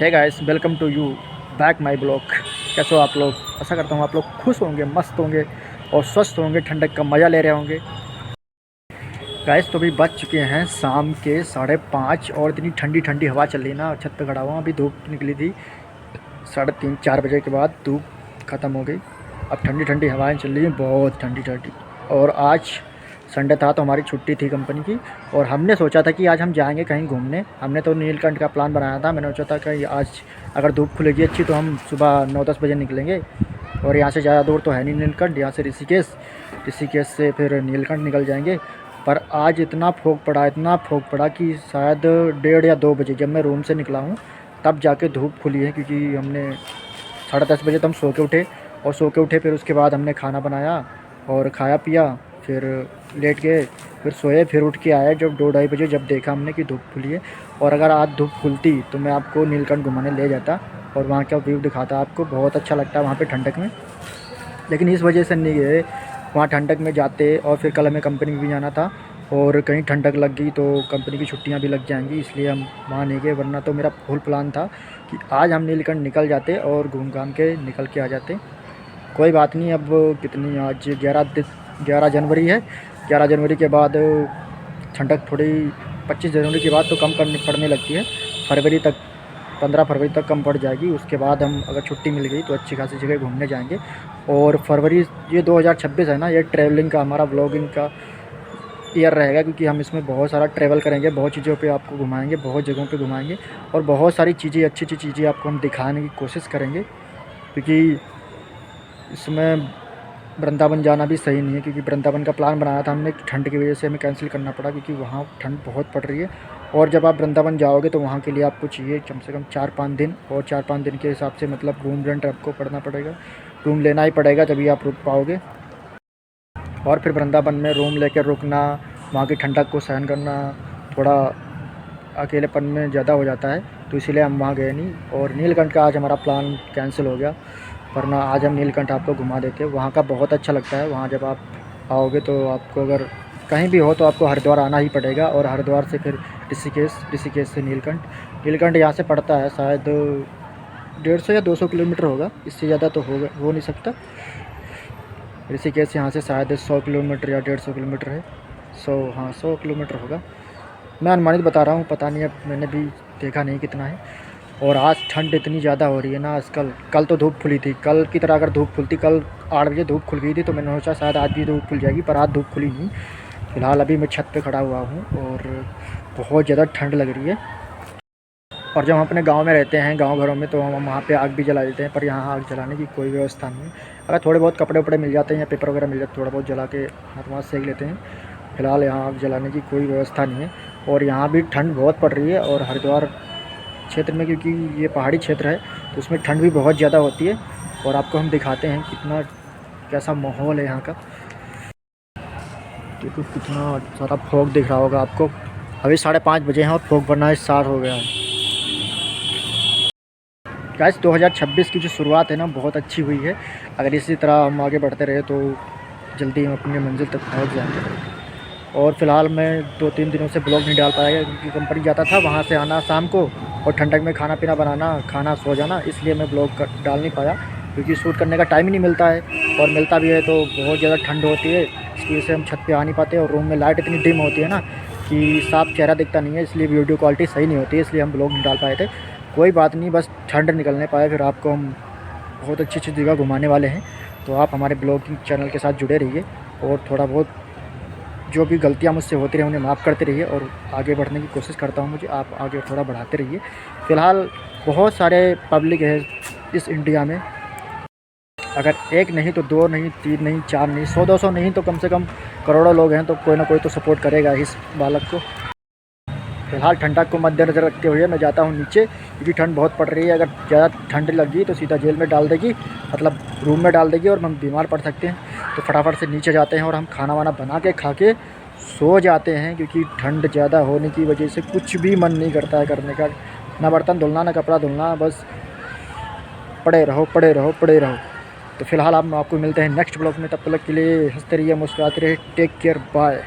Hey guys, welcome to you back my blog. कैसे हो आप लोग? आशा करता हूँ आप लोग खुश होंगे, मस्त होंगे और स्वस्थ होंगे, ठंडक का मज़ा ले रहे होंगे। गाइस तो अभी बज चुके हैं शाम के 5:30 और इतनी ठंडी ठंडी हवा चल रही है ना। छत पे खड़ा हुआ, अभी धूप निकली थी 3:30-4 बजे के बाद धूप ख़त्म हो गई। अब ठंडी ठंडी हवाएं चल रही हैं, बहुत ठंडी ठंडी। और आज संडे था तो हमारी छुट्टी थी कंपनी की, और हमने सोचा था कि आज हम जाएंगे कहीं घूमने। हमने तो नीलकंठ का प्लान बनाया था। मैंने सोचा था कि आज अगर धूप खुलेगी अच्छी तो हम सुबह 9-10 बजे निकलेंगे। और यहाँ से ज़्यादा दूर तो है नहीं नीलकंठ, यहाँ से ऋषिकेश से फिर नीलकंठ निकल जाएंगे। पर आज इतना फोग पड़ा कि शायद 1:30 या 2 बजे जब मैं रूम से निकला हूँ तब जाके धूप खुली है, क्योंकि हमने 10:30 बजे तो हम सो के उठे, और सो के उठे फिर उसके बाद हमने खाना बनाया और खाया पिया, फिर लेट गए, फिर सोए, फिर उठ के आए जब 2-2:30 बजे, जब देखा हमने कि धूप खुली है। और अगर आज धूप खुलती तो मैं आपको नीलकंठ घुमाने ले जाता और वहाँ का व्यू दिखाता आपको। बहुत अच्छा लगता है वहाँ पे ठंडक में, लेकिन इस वजह से नहीं गए वहाँ ठंडक में जाते। और फिर कल हमें कंपनी में भी जाना था, और कहीं ठंडक लग गई तो कंपनी की छुट्टियाँ भी लग जाएंगी, इसलिए हम वहाँ नहीं गए। वरना तो मेरा फुल प्लान था कि आज हम नीलकंठ निकल जाते और घूम घाम के निकल के आ जाते। कोई बात नहीं, अब कितनी आज 11 जनवरी है। 11 जनवरी के बाद ठंडक थोड़ी 25 जनवरी के बाद तो कम पड़ने लगती है। फरवरी तक, 15 फरवरी तक कम पड़ जाएगी। उसके बाद हम अगर छुट्टी मिल गई तो अच्छी खासी जगह घूमने जाएंगे। और फरवरी, ये 2026 है ना, ये ट्रैवलिंग का, हमारा व्लॉगिंग का ईयर रहेगा, क्योंकि हम इसमें बहुत सारा ट्रैवल करेंगे, बहुत चीज़ों पे आपको घुमाएंगे, बहुत जगहों पे घुमाएंगे, और बहुत सारी चीज़ें, अच्छी अच्छी चीज़ें आपको हम दिखाने की कोशिश करेंगे। क्योंकि इसमें वृंदावन जाना भी सही नहीं है, क्योंकि वृंदावन का प्लान बनाया था हमने, ठंड की वजह से हमें कैंसिल करना पड़ा, क्योंकि वहाँ ठंड बहुत पड़ रही है। और जब आप वृंदावन जाओगे तो वहाँ के लिए आपको चाहिए कम से कम 4-5 दिन, और 4-5 दिन के हिसाब से मतलब रूम रेंट आपको पड़ना पड़ेगा, रूम लेना ही पड़ेगा तभी आप रुक पाओगे। और फिर वृंदावन में रूम लेकर रुकना, वहाँ की ठंडक को सहन करना, थोड़ा अकेलेपन में ज़्यादा हो जाता है, तो इसीलिए हम वहाँ गए नहीं। और नीलकंठ का आज हमारा प्लान कैंसिल हो गया, वरना आज हम नीलकंठ आपको घुमा देते। वहाँ का बहुत अच्छा लगता है। वहाँ जब आप आओगे तो आपको, अगर कहीं भी हो तो आपको हरिद्वार आना ही पड़ेगा, और हरिद्वार से फिर ऋषिकेश से नीलकंठ यहाँ से पड़ता है शायद 150 या 200 किलोमीटर होगा, इससे ज़्यादा तो हो नहीं सकता। ऋषिकेश यहाँ से शायद 100 किलोमीटर या 150 किलोमीटर है। 100 किलोमीटर होगा, मैं अनुमानित बता रहा हूँ, पता नहीं, अब मैंने भी देखा नहीं कितना है। और आज ठंड इतनी ज़्यादा हो रही है ना आजकल। कल तो धूप खुली थी, कल की तरह अगर धूप खुलती, कल 8 बजे धूप खुल गई थी तो मैंने सोचा शायद आज भी धूप खुल जाएगी, पर आज धूप खुली नहीं। फ़िलहाल अभी मैं छत पे खड़ा हुआ हूँ और बहुत ज़्यादा ठंड लग रही है। और जब हम अपने गांव में रहते हैं, गांव घरों में, तो हम वहाँ पे आग भी जला देते हैं, पर यहाँ आग जलाने की कोई व्यवस्था नहीं है। अगर थोड़े बहुत कपड़े वपड़े मिल जाते हैं या पेपर वगैरह मिल जाते, थोड़ा बहुत जला के हाथ वहाँ सेक लेते हैं। फ़िलहाल यहाँ आग जलाने की कोई व्यवस्था नहीं है। और यहाँ भी ठंड बहुत पड़ रही है, और हरिद्वार क्षेत्र में, क्योंकि ये पहाड़ी क्षेत्र है, तो उसमें ठंड भी बहुत ज़्यादा होती है। और आपको हम दिखाते हैं कितना, कैसा माहौल है यहाँ का। देखो कितना सारा फॉग दिख रहा होगा आपको। अभी 5:30 बजे हैं और फॉग बनना स्टार्ट हो गया है। गाइस 2026 की जो शुरुआत है ना, बहुत अच्छी हुई है। अगर इसी तरह हम आगे बढ़ते रहे तो जल्दी हम अपनी मंजिल तक पहुँच जाएंगे। और फ़िलहाल मैं 2-3 दिनों से ब्लॉग नहीं डाल पाया, क्योंकि कंपनी जाता था, वहाँ से आना शाम को, और ठंडक में खाना पीना बनाना, खाना सो जाना, इसलिए मैं ब्लॉग डाल नहीं पाया, क्योंकि शूट करने का टाइम ही नहीं मिलता है। और मिलता भी है तो बहुत ज़्यादा ठंड होती है, इसकी वजह से हम छत पे आ नहीं पाते। और रूम में लाइट इतनी डिम होती है ना कि साफ चेहरा दिखता नहीं है, इसलिए वीडियो क्वालिटी सही नहीं होती है, इसलिए हम ब्लॉग नहीं डाल पाए थे। कोई बात नहीं, बस ठंड निकलने पाए फिर आपको हम बहुत अच्छी अच्छी जगह घुमाने वाले हैं। तो आप हमारे ब्लॉगिंग चैनल के साथ जुड़े रहिए, और थोड़ा बहुत जो भी गलतियाँ मुझसे होती रही उन्हें माफ़ करते रहिए, और आगे बढ़ने की कोशिश करता हूँ, मुझे आप आगे थोड़ा बढ़ाते रहिए। फ़िलहाल बहुत सारे पब्लिक है इस इंडिया में, अगर एक नहीं तो 2 नहीं, 3 नहीं, 4 नहीं, 100-200 नहीं तो कम से कम करोड़ों लोग हैं, तो कोई ना कोई तो सपोर्ट करेगा इस बालक को। फ़िलहाल ठंडक को मद्देनज़र रखते हुए मैं जाता हूँ नीचे, क्योंकि ठंड बहुत पड़ रही है। अगर ज़्यादा ठंड लगी तो सीधा जेल में डाल देगी, मतलब रूम में डाल देगी, और हम बीमार पड़ सकते हैं। तो फटाफट से नीचे जाते हैं और हम खाना वाना बना के खा के सो जाते हैं, क्योंकि ठंड ज़्यादा होने की वजह से कुछ भी मन नहीं करता है करने का, ना बर्तन धुलना, ना कपड़ा धुलना, बस पड़े रहो पड़े रहो पड़े रहो। तो फ़िलहाल हम आपको मिलते हैं नेक्स्ट ब्लॉग में, तब तक के लिए हंसते रहिए, मुस्कुराते रहिए, टेक केयर, बाय।